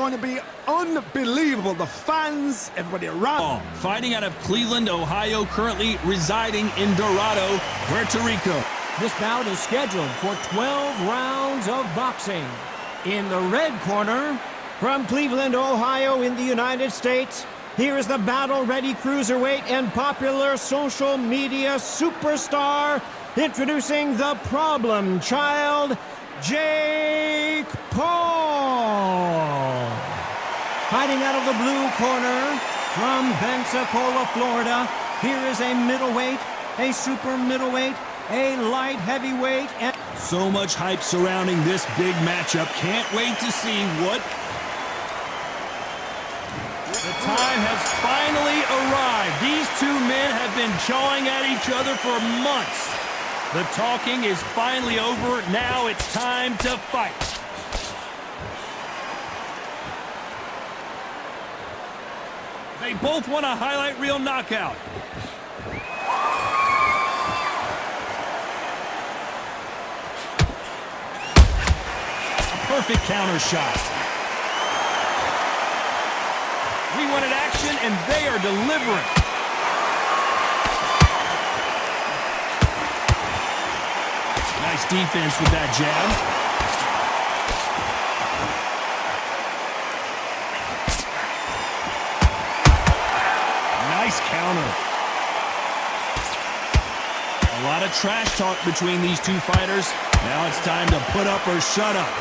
going to be unbelievable. The fans, everybody around. Fighting out of Cleveland, Ohio, currently residing in Dorado, Puerto Rico. This bout is scheduled for 12 rounds of boxing. In the red corner, from Cleveland, Ohio in the United States, here is the battle-ready cruiserweight and popular social media superstar, introducing the problem child, Jake Paul. Fighting out of the blue corner, from Pensacola, Florida, here is a middleweight, a super middleweight, a light heavyweight, and so much hype surrounding this big matchup. Can't wait to see what... The time has finally arrived. These two men have been jawing at each other for months. The talking is finally over. Now it's time to fight. They both want a highlight reel knockout. Perfect counter shot. We wanted action, and they are delivering. Nice defense with that jab. Nice counter. A lot of trash talk between these two fighters. Now it's time to put up or shut up.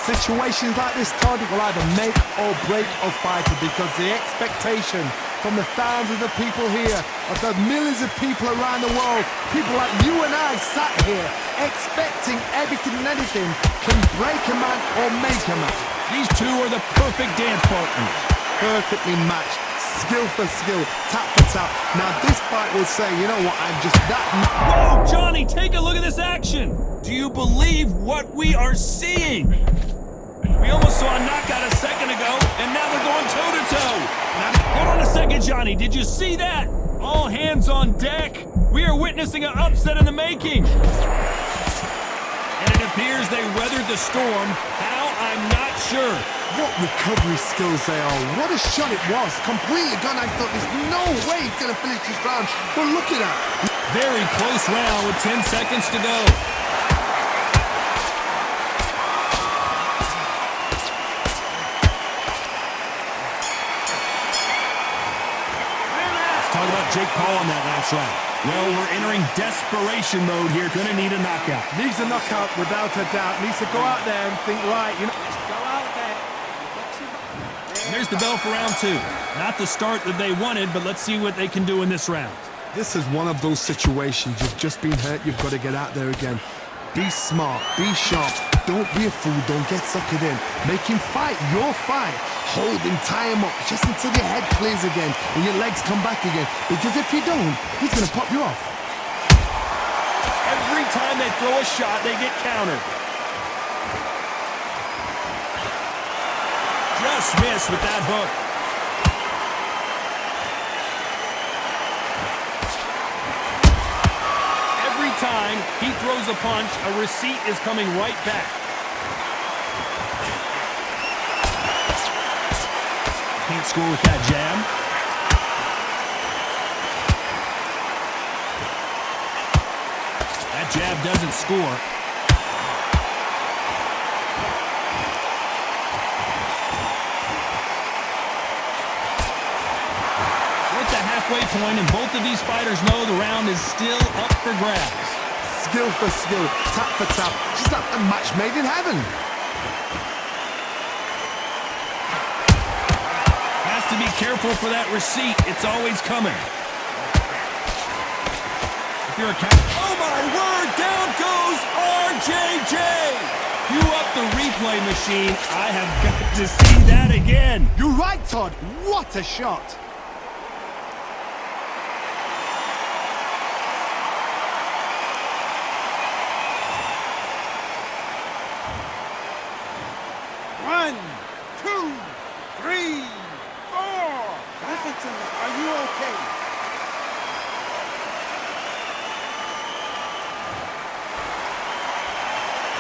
Situations like this, Todd, will either make or break a fighter, because the expectation from the thousands of people here, of the millions of people around the world, people like you and I sat here expecting everything and anything, can break a man or make a man. These two are the perfect dance partners. Perfectly matched, skill for skill, tap for tap. Now this fight will say, you know what, I'm just that... Whoa, Johnny, take a look at this action. Do you believe what we are seeing? We almost saw a knockout a second ago, and now they're going toe-to-toe. Hold on a second, Johnny. Did you see that? All hands on deck. We are witnessing an upset in the making. And it appears they weathered the storm. How? I'm not sure. What recovery skills they are. What a shot it was. Completely gone. I thought there's no way he's going to finish this round. But look at that. Very close round with 10 seconds to go. Talk about Jake Paul in that last round. Well, we're entering desperation mode here. Gonna need a knockout. Needs a knockout without a doubt. Needs to go out there and think, right, you know. go out there. There's the bell for round two. Not the start that they wanted, but let's see what they can do in this round. This is one of those situations. You've just been hurt. You've got to get out there again. Be smart. Be sharp. Don't be a fool. Don't get suckered in. Make him fight your fight. Hold him, tie him up, just until your head clears again and your legs come back again. Because if you don't, he's going to pop you off. Every time they throw a shot, they get countered. Just missed with that hook. Every time he throws a punch, a receipt is coming right back. Can't score with that jab. That jab doesn't score. We're at the halfway point, and both of these fighters know the round is still up for grabs. Skill for skill, tap for tap. Just like a match made in heaven. To be careful for that receipt. It's always coming. If you're a oh my word, down goes RJJ. Cue up the replay machine. I have got to see that again. You're right, Todd. What a shot. One, two, three. Listen to me. Are you okay?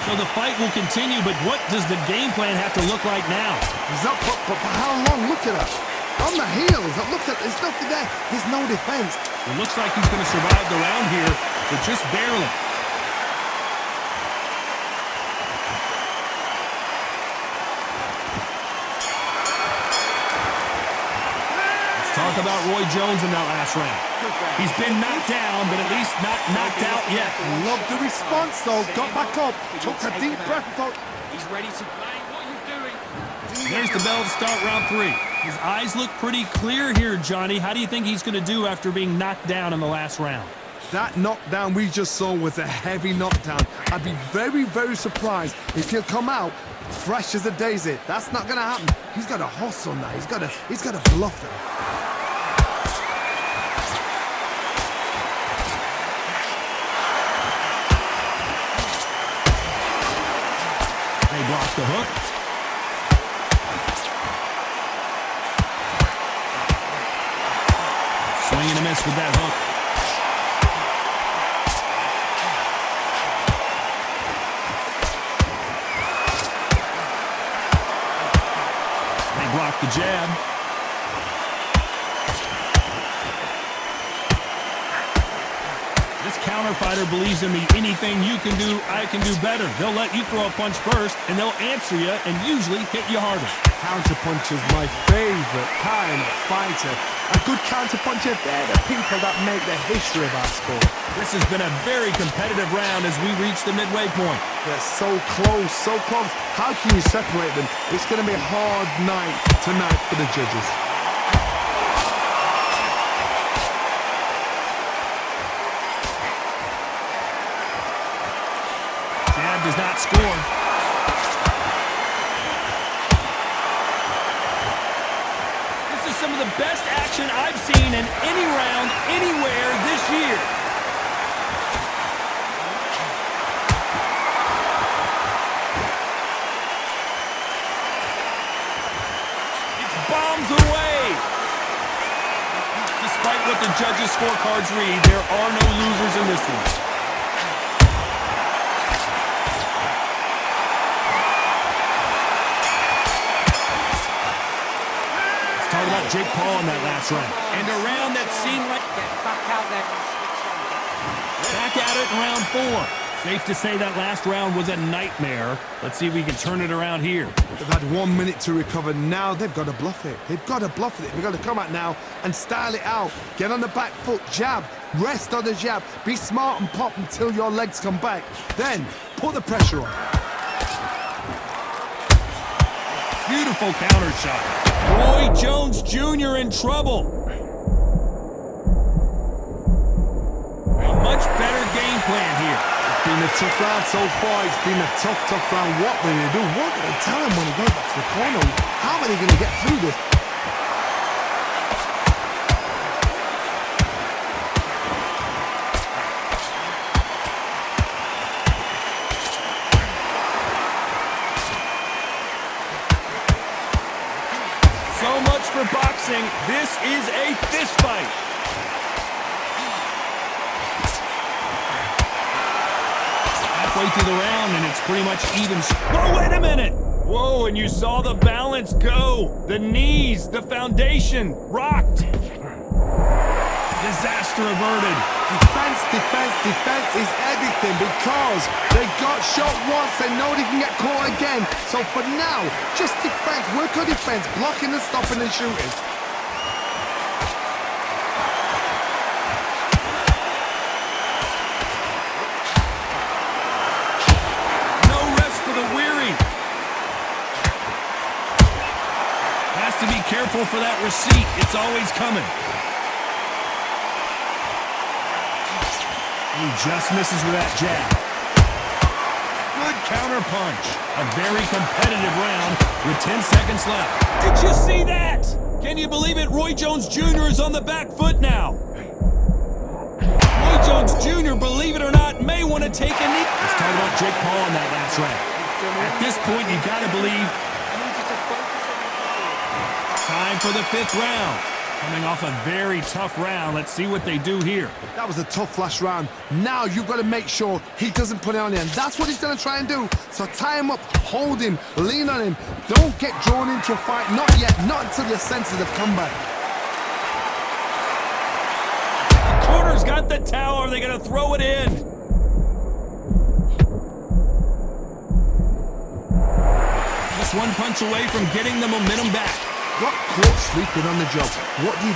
So So the fight will continue, but what does the game plan have to look like now? He's up, but for how long? Look at that. On the heels. Look at, there's nothing there. There's no defense. It looks like he's going to survive the round here, but just barely. Talk about Roy Jones in that last round. He's been knocked down, but at least not knocked out yet. Love the response, though. Got back up, took a deep breath. He's ready to play. What are you doing? There's the bell to start round 3. His eyes look pretty clear here, Johnny. How do you think he's going to do after being knocked down in the last round? That knockdown we just saw was a heavy knockdown. I'd be very, very surprised if he'll come out fresh as a daisy. That's not going to happen. He's got to hustle now. He's got to bluff it. They block the hook. Swing and a miss with that hook. They block the jab. This counter fighter believes in the anything you can do, I can do better. They'll let you throw a punch first, and they'll answer you and usually hit you harder. Counterpunch is my favorite kind of fighter. A good counterpuncher, they're the people that make the history of our sport. This has been a very competitive round as we reach the midway point. They're so close, so close. How can you separate them? It's going to be a hard night tonight for the judges. Jab does not score. This is some of the best action I've seen in any round, anywhere this year. It's bombs away. Despite what the judges' scorecards read, there are no losers in this one. Talk about Jake Paul in that last round. And a round that seemed like... Get back out there and switch on. Back at it in round 4. Safe to say that last round was a nightmare. Let's see if we can turn it around here. They've had 1 minute to recover. Now they've got to bluff it. They've got to bluff it. They've got to come out now and style it out. Get on the back foot, jab, rest on the jab. Be smart and pop until your legs come back. Then put the pressure on. Beautiful counter shot. Roy Jones Jr. in trouble. A much better game plan here. It's been a tough round so far. It's been a tough round. What will they do? What will they tell him when he goes back to the corner? How are they going to get through this? So much for boxing. This is a fist fight. Halfway through the round, and it's pretty much even. Oh, wait a minute. Whoa, and you saw the balance go. The knees, the foundation, rocked. Disaster averted. Defense is everything because they got shot once. They know they can get caught again. So for now, just defense. Work on defense. Blocking and stopping and shooting. No rest for the weary. Has to be careful for that receipt. It's always coming. He just misses with that jab. Good counter punch. A very competitive round with 10 seconds left. Did you see that? Can you believe it? Roy Jones Jr. is on the back foot now. Roy Jones Jr., believe it or not, may want to take a knee. Let's talk about Jake Paul in that last round. At this point, you got to believe. Time for the 5th round. Coming off a very tough round. Let's see what they do here. That was a tough last round. Now you've got to make sure he doesn't put it on you. And that's what he's going to try and do. So tie him up, hold him, lean on him. Don't get drawn into a fight. Not yet. Not until your senses have come back. The corner's got the towel. Are they going to throw it in? Just one punch away from getting the momentum back. Got caught sleeping on the job. What do?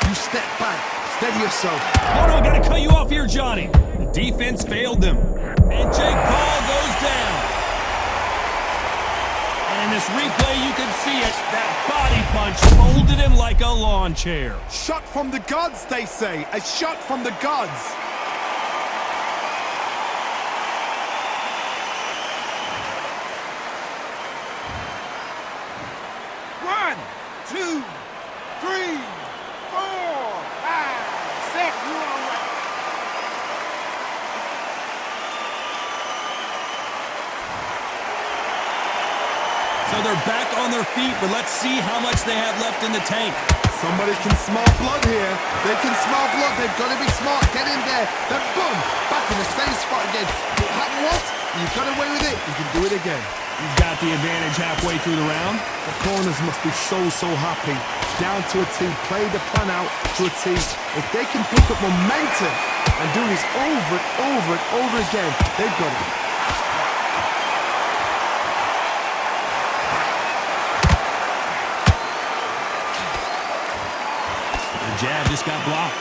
You step back, steady yourself. Oh no, gotta cut you off here, Johnny. The defense failed them. And Jake Paul goes down. And in this replay, you can see it. That body punch folded him like a lawn chair. Shot from the gods, they say. A shot from the gods. One, 2, 3, 4, 5, 6. You all right? So they're back on their feet, but let's see how much they have left in the tank. Somebody can smell blood here. They can smell blood. They've got to be smart. Get in there. Then boom, back in the same spot again. What? You got away with it. You can do it again. He's got the advantage halfway through the round. The corners must be so happy. Down to a T. Play the plan out to a T. If they can pick up momentum and do this over and over again, they've got it. The jab just got blocked.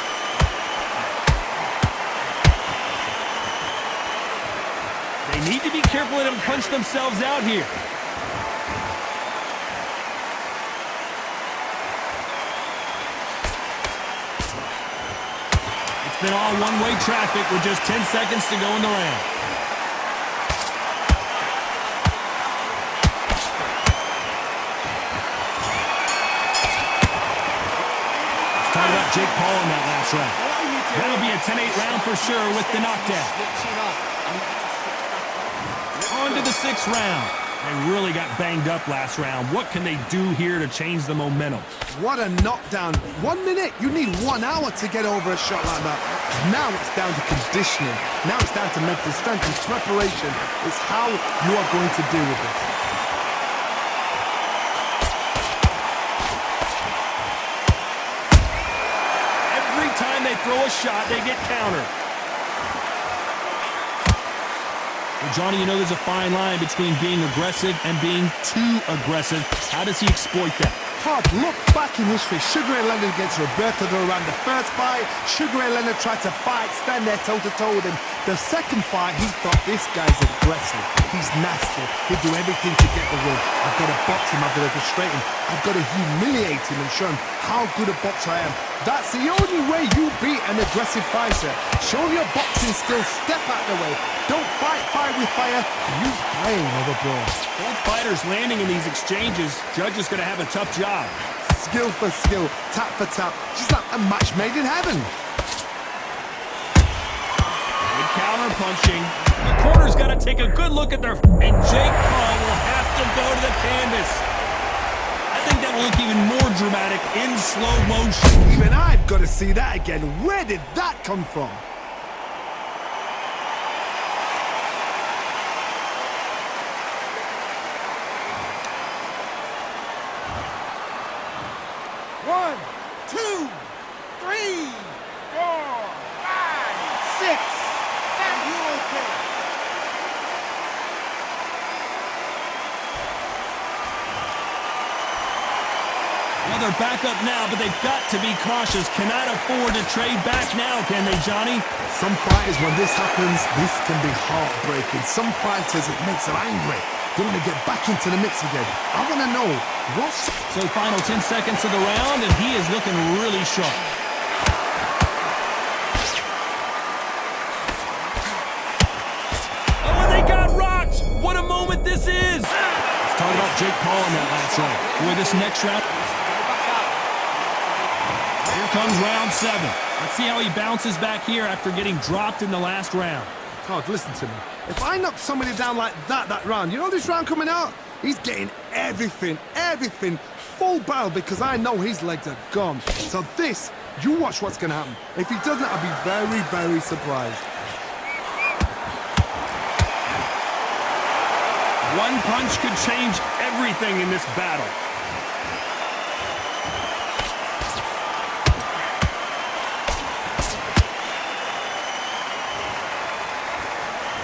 They need to be careful and punch themselves out here. It's been all one-way traffic with just 10 seconds to go in the round. Talk about Jake Paul in that last round. That'll be a 10-8 round for sure with the knockdown. On to the 6th round. They really got banged up last round. What can they do here to change the momentum? What a knockdown. 1 minute. You need 1 hour to get over a shot like that. Now it's down to conditioning. Now it's down to mental strength and preparation. It's how you are going to deal with it. Every time they throw a shot, they get countered. Well, Johnny, you know there's a fine line between being aggressive and being too aggressive. How does he exploit that? Hard. Look back in history. Sugar Ray Leonard against Roberto Duran. The first fight, Sugar Ray Leonard tried to fight, stand there toe-to-toe with him. The second fight, he thought, this guy's aggressive. He's nasty. He'll do everything to get the win. I've got to box him. I've got to frustrate him. I've got to humiliate him and show him how good a boxer I am. That's the only way you beat an aggressive fighter. Show your boxing skills. Step out of the way. Don't fight fire with fire. Use playing overboard. Both fighters landing in these exchanges. Judge is going to have a tough job. Skill for skill, tap for tap, just like a match made in heaven. Good counter punching. The corner's got to take a good look at their... And Jake Paul will have to go to the canvas. I think that will look even more dramatic in slow motion. Even I've got to see that again. Where did that come from? One, 2, 3, 4, 5, 6. And you okay? Well, they're back up now, but they've got to be cautious. Cannot afford to trade back now, can they, Johnny? Some fighters, when this happens, this can be heartbreaking. Some fighters, it makes them angry. They want to get back into the mix again. I want to know what's... So final 10 seconds of the round, and he is looking really sharp. Oh, and they got rocked! What a moment this is! Let's talk about Jake Paul in that last round. Boy, this next round... Here comes round 7. Let's see how he bounces back here after getting dropped in the last round. Todd, listen to me. If I knock somebody down like that round, you know this round coming out? He's getting everything full battle because I know his legs are gone. So this, you watch what's going to happen. If he doesn't, I'll be very, very surprised. One punch could change everything in this battle.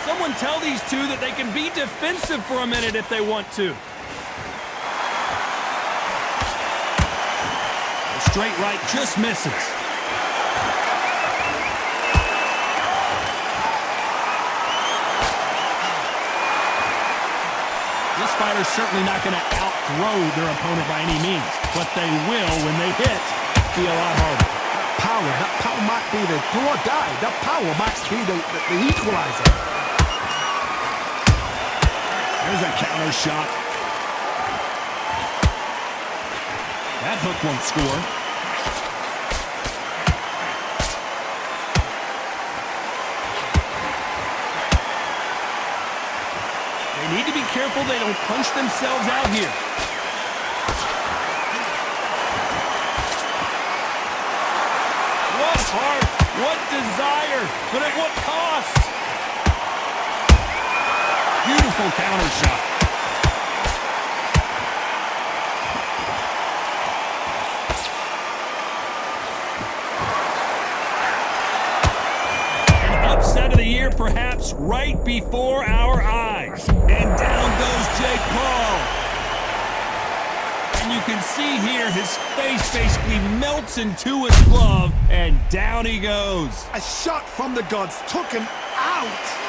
Someone tell these two that they can be defensive for a minute if they want to. The straight right just misses. This fighter's certainly not going to outthrow their opponent by any means, but they will, when they hit, be a lot harder. That power might be the do or die. That power might be the equalizer. There's a counter shot. That hook won't score. They need to be careful they don't punch themselves out here. What heart, what desire, but at what cost? Beautiful counter shot. An upset of the year, perhaps, right before our eyes. And down goes Jake Paul. And you can see here his face basically melts into his glove, and down he goes. A shot from the gods took him out.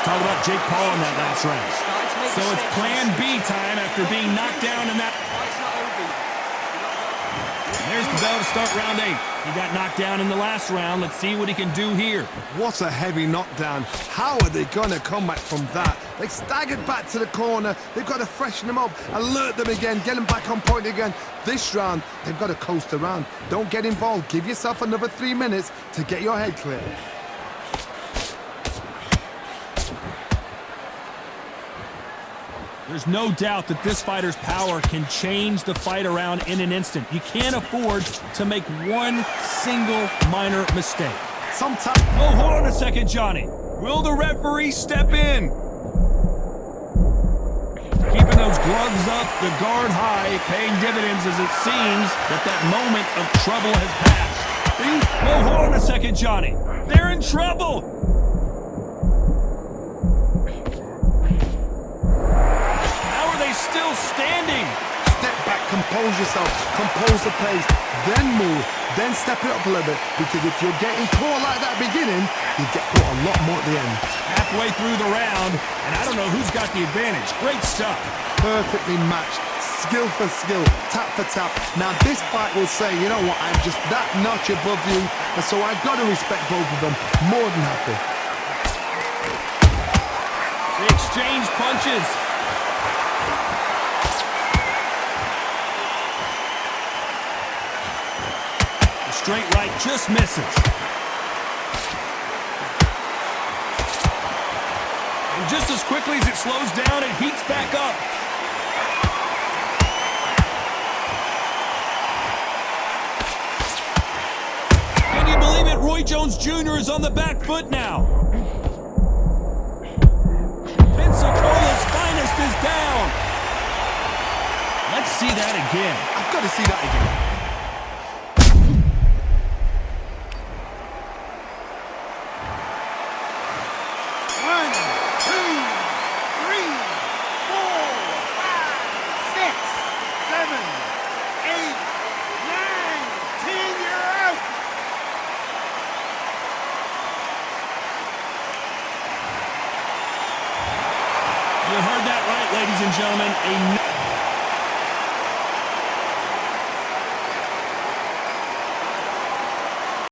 Talk about Jake Paul in that last round. So it's plan B time after being knocked down in that. There's the bell to start round 8. He got knocked down in the last round. Let's see what he can do here. What a heavy knockdown. How are they going to come back from that? They staggered back to the corner. They've got to freshen them up, alert them again, get them back on point again. This round, they've got to coast around. Don't get involved. Give yourself another 3 minutes to get your head clear. There's no doubt that this fighter's power can change the fight around in an instant. You can't afford to make one single minor mistake. Sometimes... Oh, hold on a second, Johnny. Will the referee step in? Keeping those gloves up, the guard high, paying dividends as it seems that moment of trouble has passed. Oh, hold on a second, Johnny. They're in trouble. Still standing. Step back, compose yourself, compose the pace, then move, then step it up a little bit, because if you're getting caught like that beginning, you get caught a lot more at the end. Halfway through the round, and I don't know who's got the advantage. Great stuff. Perfectly matched, skill for skill, tap for tap. Now this fight will say, you know what, I'm just that notch above you, and so I've got to respect both of them. More than happy. They exchange punches. Straight right just misses. And just as quickly as it slows down, it heats back up. Can you believe it? Roy Jones Jr. is on the back foot now. Pensacola's finest is down. Let's see that again. I've got to see that again. You heard that right, ladies and gentlemen.